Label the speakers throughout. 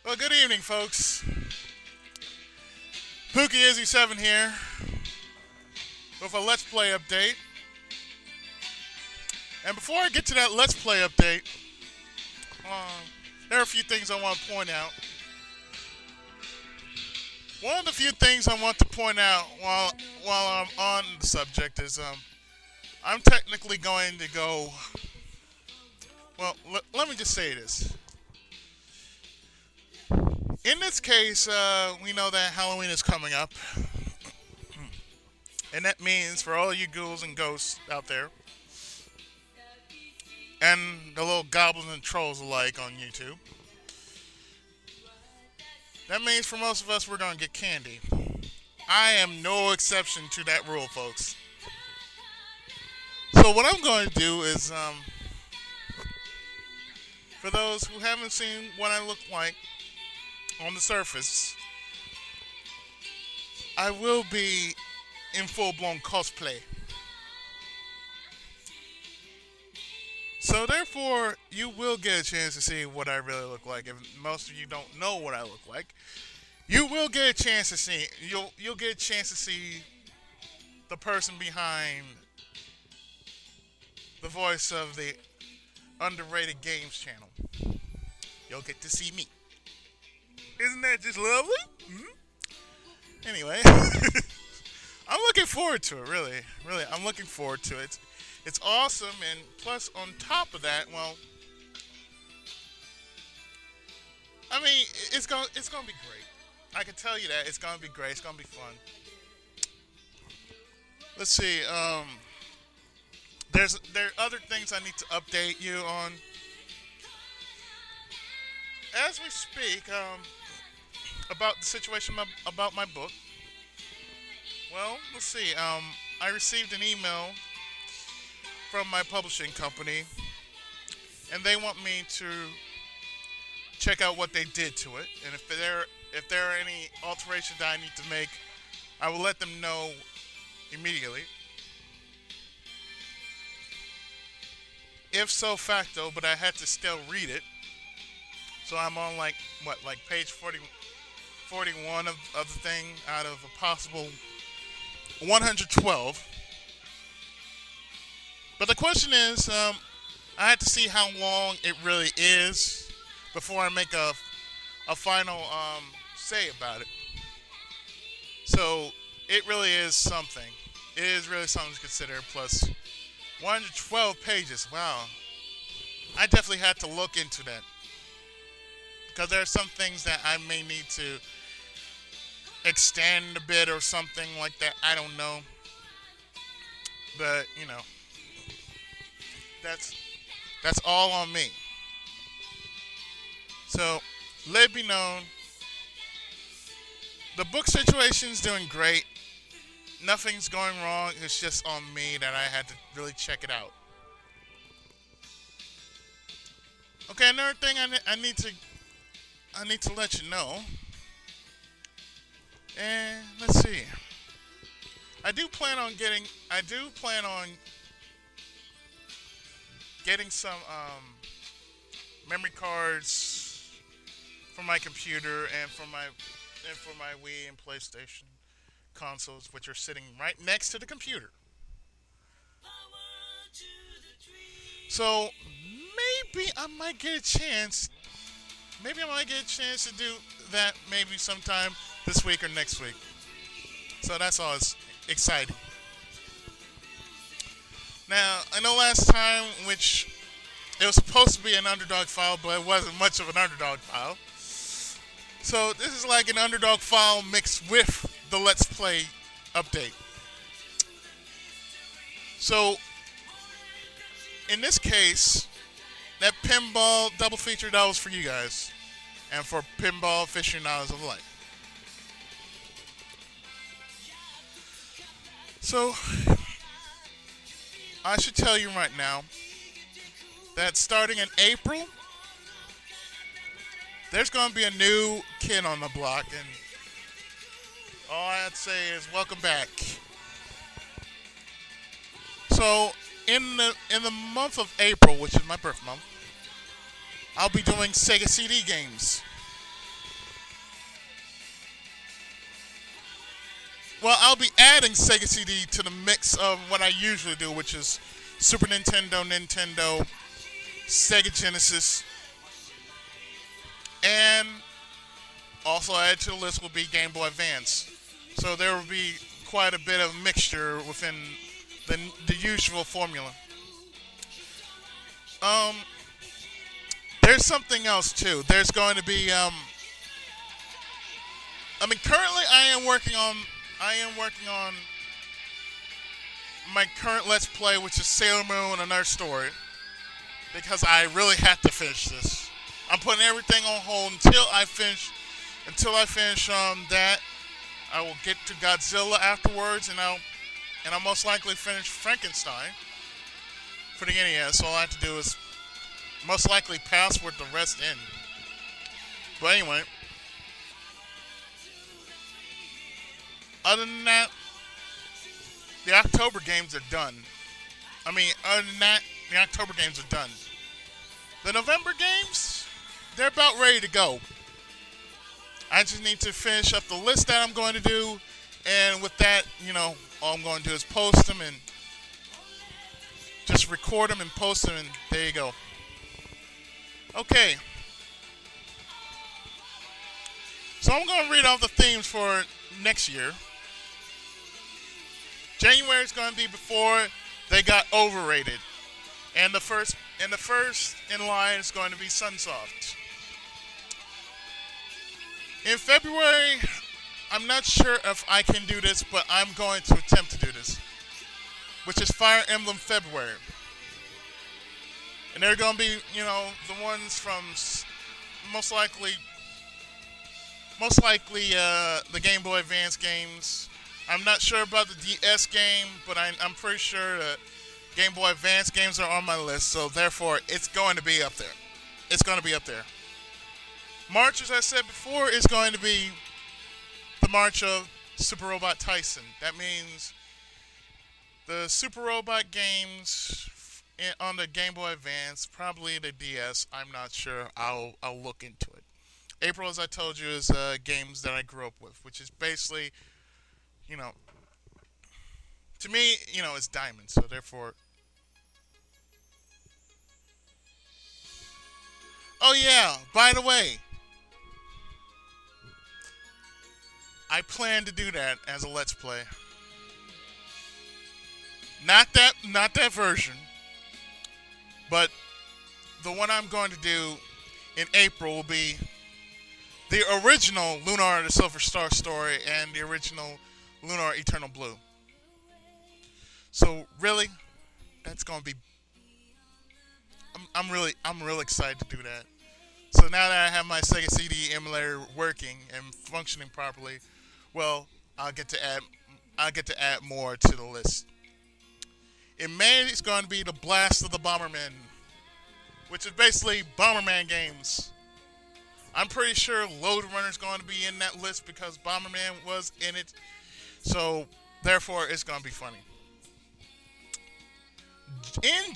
Speaker 1: Well, good evening, folks. Pookie Izzy7 here with a Let's Play update. And before I get to that Let's Play update, there are a few things I want to point out. One of the few things I want to point out while I'm on the subject is I'm technically going to go. Well, let me just say this. In this case, we know that Halloween is coming up. And that means for all you ghouls and ghosts out there, and the little goblins and trolls alike on YouTube, that means for most of us we're going to get candy. I am no exception to that rule, folks. So what I'm going to do is, for those who haven't seen what I look like on the surface, I will be in full-blown cosplay. So therefore, you will get a chance to see what I really look like. If most of you don't know what I look like, you will get a chance to see. You'll get a chance to see the person behind the voice of the underrated games channel. You'll get to see me. Isn't that just lovely? Mm-hmm. Anyway, I'm looking forward to it. Really, I'm looking forward to it. It's awesome, and plus, on top of that, well, I mean, it's gonna be great. I can tell you that it's gonna be great. It's gonna be fun. Let's see. There are other things I need to update you on. As we speak, about the situation about my book. Well, let's see. I received an email from my publishing company, and they want me to check out what they did to it, and if there are any alterations that I need to make, I will let them know immediately. If so facto, but I had to still read it. So I'm on like page 41 of the thing out of a possible 112. But the question is, I had to see how long it really is before I make a final say about it. So it really is something. It is really something to consider. Plus 112 pages. Wow. I definitely had to look into that, because there are some things that I may need to extend a bit or something like that. I don't know. But, you know, that's all on me. So, let it be known, the book situation's doing great. Nothing's going wrong. It's just on me that I had to really check it out. Okay, another thing I need to let you know. And let's see. I do plan on getting some memory cards for my computer and for my Wii and PlayStation consoles, which are sitting right next to the computer. So maybe I might get a chance. Maybe I might get a chance to do that maybe sometime this week or next week. So that's all. It's exciting. Now, I know last time, which it was supposed to be an underdog file, but it wasn't much of an underdog file. So this is like an underdog file mixed with the Let's Play update. So, in this case, that pinball double feature, that was for you guys. And for pinball aficionados alike. So, I should tell you right now that starting in April, there's going to be a new kid on the block, and all I have to say is welcome back. So, in the month of April, which is my birth month, I'll be doing Sega CD games. well, I'll be adding Sega CD to the mix of what I usually do, which is Super Nintendo, Nintendo, Sega Genesis, and also added to the list will be Game Boy Advance. So there will be quite a bit of mixture within the usual formula. Um, there's something else too. There's going to be I mean, currently I am working on my current Let's Play, which is Sailor Moon: Another Story, because I really have to finish this. I'm putting everything on hold until I finish. That. I will get to Godzilla afterwards, and I'll most likely finish Frankenstein for the NES. So all I have to do is most likely password the rest in. But anyway, other than that, the October games are done. I mean, other than that, the October games are done. The November games, they're about ready to go. I just need to finish up the list that I'm going to do, and with that, all I'm going to do is post them and just record them and post them, and there you go. Okay. So I'm going to read off the themes for next year. January is going to be before they got overrated, and the first in line is going to be Sunsoft. In February, I'm not sure if I can do this, but I'm going to attempt to do this, which is Fire Emblem February. And they're going to be, the ones from most likely the Game Boy Advance games. I'm not sure about the DS game, but I'm pretty sure the Game Boy Advance games are on my list, so therefore it's going to be up there. It's going to be up there. March, as I said before, is going to be the March of Super Robot Tyson. That means the Super Robot games on the Game Boy Advance, probably the DS. I'm not sure. I'll look into it. April, as I told you, is games that I grew up with, which is basically, to me, it's Diamond. So therefore, oh yeah, by the way, I plan to do that as a Let's Play. Not that version, but the one I'm going to do in April will be the original Lunar the Silver Star story and the original Lunar Eternal Blue. So really, that's going to be. I'm really excited to do that. So now that I have my Sega CD emulator working and functioning properly, well, I'll get to add more to the list. In May, it's going to be the Blast of the Bomberman, which is basically Bomberman games. I'm pretty sure Load Runner's going to be in that list because Bomberman was in it. So therefore, it's going to be funny. In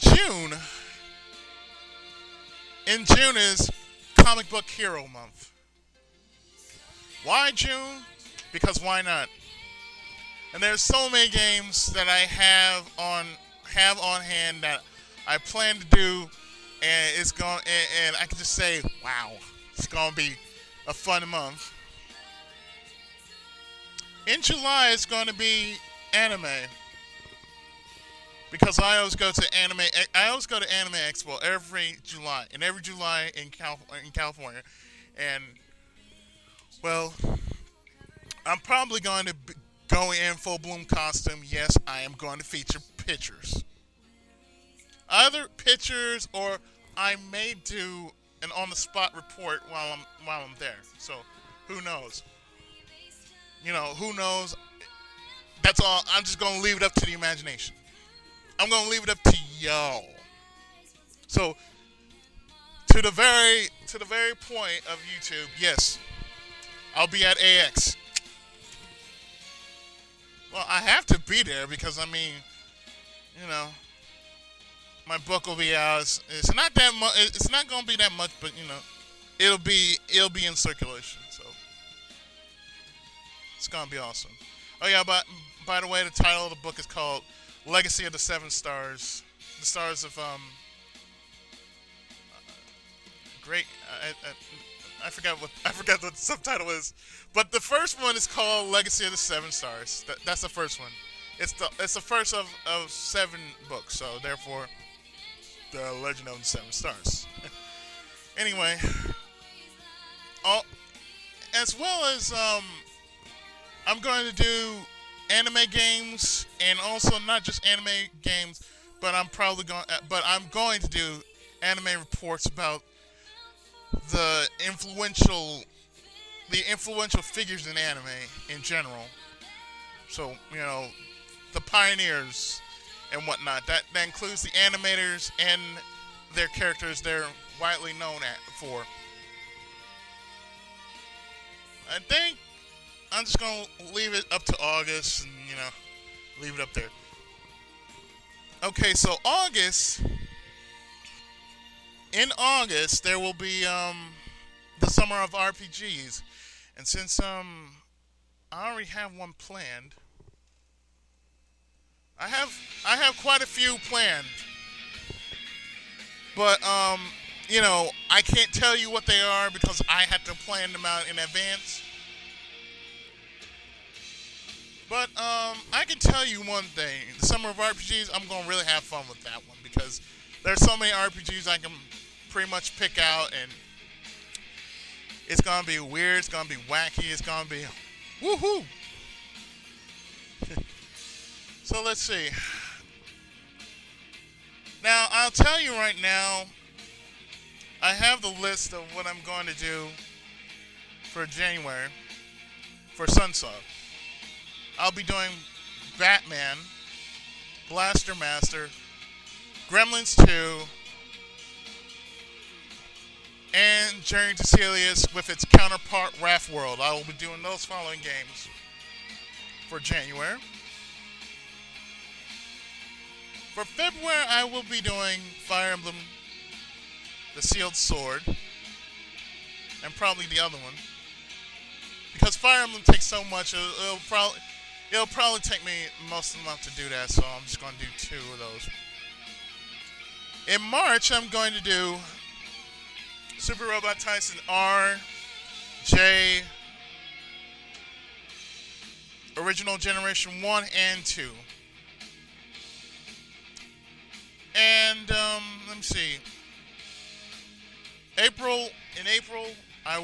Speaker 1: June is Comic Book Hero Month. Why June? Because why not? And there's so many games that I have on hand that I plan to do, and and I can just say, wow, it's gonna be a fun month. In July, it's gonna be anime. Because I always go to Anime Expo every July in California, and well, I'm probably going to go in full bloom costume. Yes, I am going to feature pictures, either pictures, or I may do an on the spot report while I'm there. So who knows? Who knows? That's all. I'm just going to leave it up to the imagination. I'm going to leave it up to y'all. So, to the very point of YouTube, yes, I'll be at AX. Well, I have to be there because, my book will be out. It's not that much. It's not going to be that much, but it'll be in circulation. So, it's going to be awesome. Oh yeah, but by the way, the title of the book is called Legacy of the Seven Stars. The stars of great. I forgot what the subtitle is, but the first one is called Legacy of the Seven Stars. That's the first one. It's the first of 7 books, so therefore the Legend of the Seven Stars. Anyway, all, as well as I'm going to do anime games, and also not just anime games, but I'm going to do anime reports about the influential figures in anime in general. So the pioneers and whatnot. That includes the animators and their characters they're widely known for. I think I'm just gonna leave it up to August and leave it up there. Okay, so in August there will be the summer of RPGs, and since I already have one planned, I have quite a few planned, but I can't tell you what they are because I had to plan them out in advance. But I can tell you one thing: the summer of RPGs, I'm gonna really have fun with that one because there's so many RPGs I can pretty much pick out, and it's gonna be weird, it's gonna be wacky, it's gonna be woohoo. So let's see. Now I'll tell you right now, I have the list of what I'm going to do for January for Sunsong. I'll be doing Batman, Blaster Master, Gremlins 2, and Journey to Celius with its counterpart Wrath World. I will be doing those following games for January. For February, I will be doing Fire Emblem, the Sealed Sword, and probably the other one. Because Fire Emblem takes so much, it'll probably take me most of the month to do that, so I'm just going to do 2 of those. In March, I'm going to do Super Robot Tyson R, J, Original Generation 1 and 2. And, let me see. In April, I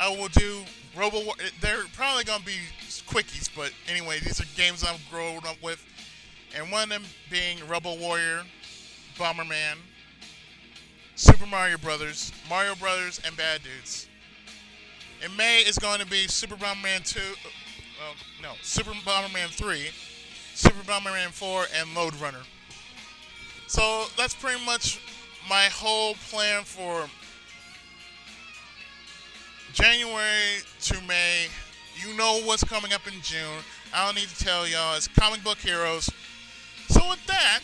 Speaker 1: will do Robo. They're probably gonna be quickies, but anyway, these are games I've grown up with, and one of them being Robo Warrior, Bomberman, Super Mario Brothers, and Bad Dudes. In May is going to be Super Bomberman 2. Super Bomberman 3, Super Bomberman 4, and Lode Runner. So that's pretty much my whole plan for January to May. You know what's coming up in June. I don't need to tell y'all. It's comic book heroes. So with that,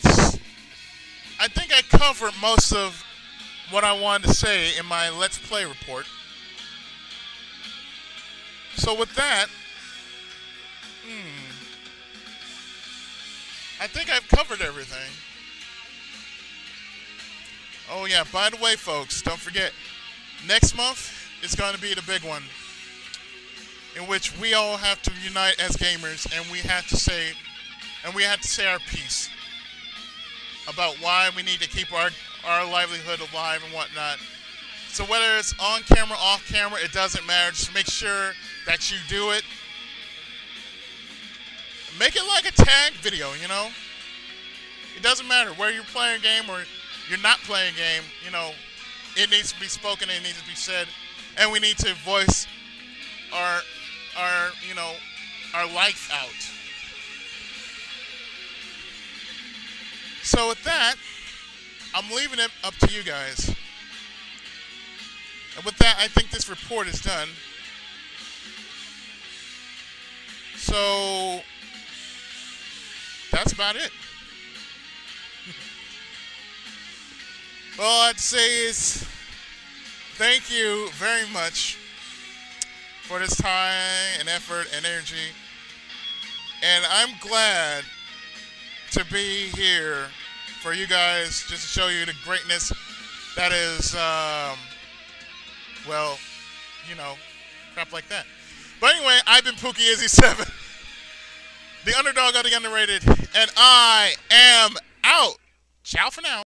Speaker 1: I think I covered most of what I wanted to say in my Let's Play report. So with that, I think I've covered everything. Oh yeah, by the way, folks, don't forget, next month is going to be the big one, in which we all have to unite as gamers, and we have to say our piece about why we need to keep our livelihood alive and whatnot. So whether it's on camera, off camera, it doesn't matter. Just make sure that you do it. Make it like a tag video, It doesn't matter whether you're playing a game or you're not playing a game, it needs to be spoken, it needs to be said, and we need to voice our life out. So with that, I'm leaving it up to you guys. And with that, I think this report is done. So that's about it. All I'd say is thank you very much for this time and effort and energy And I'm glad to be here for you guys, just to show you the greatness that is, well, you know, crap like that. But anyway, I've been Pookie Izzy 7, the underdog of the underrated, and I am out. Ciao for now.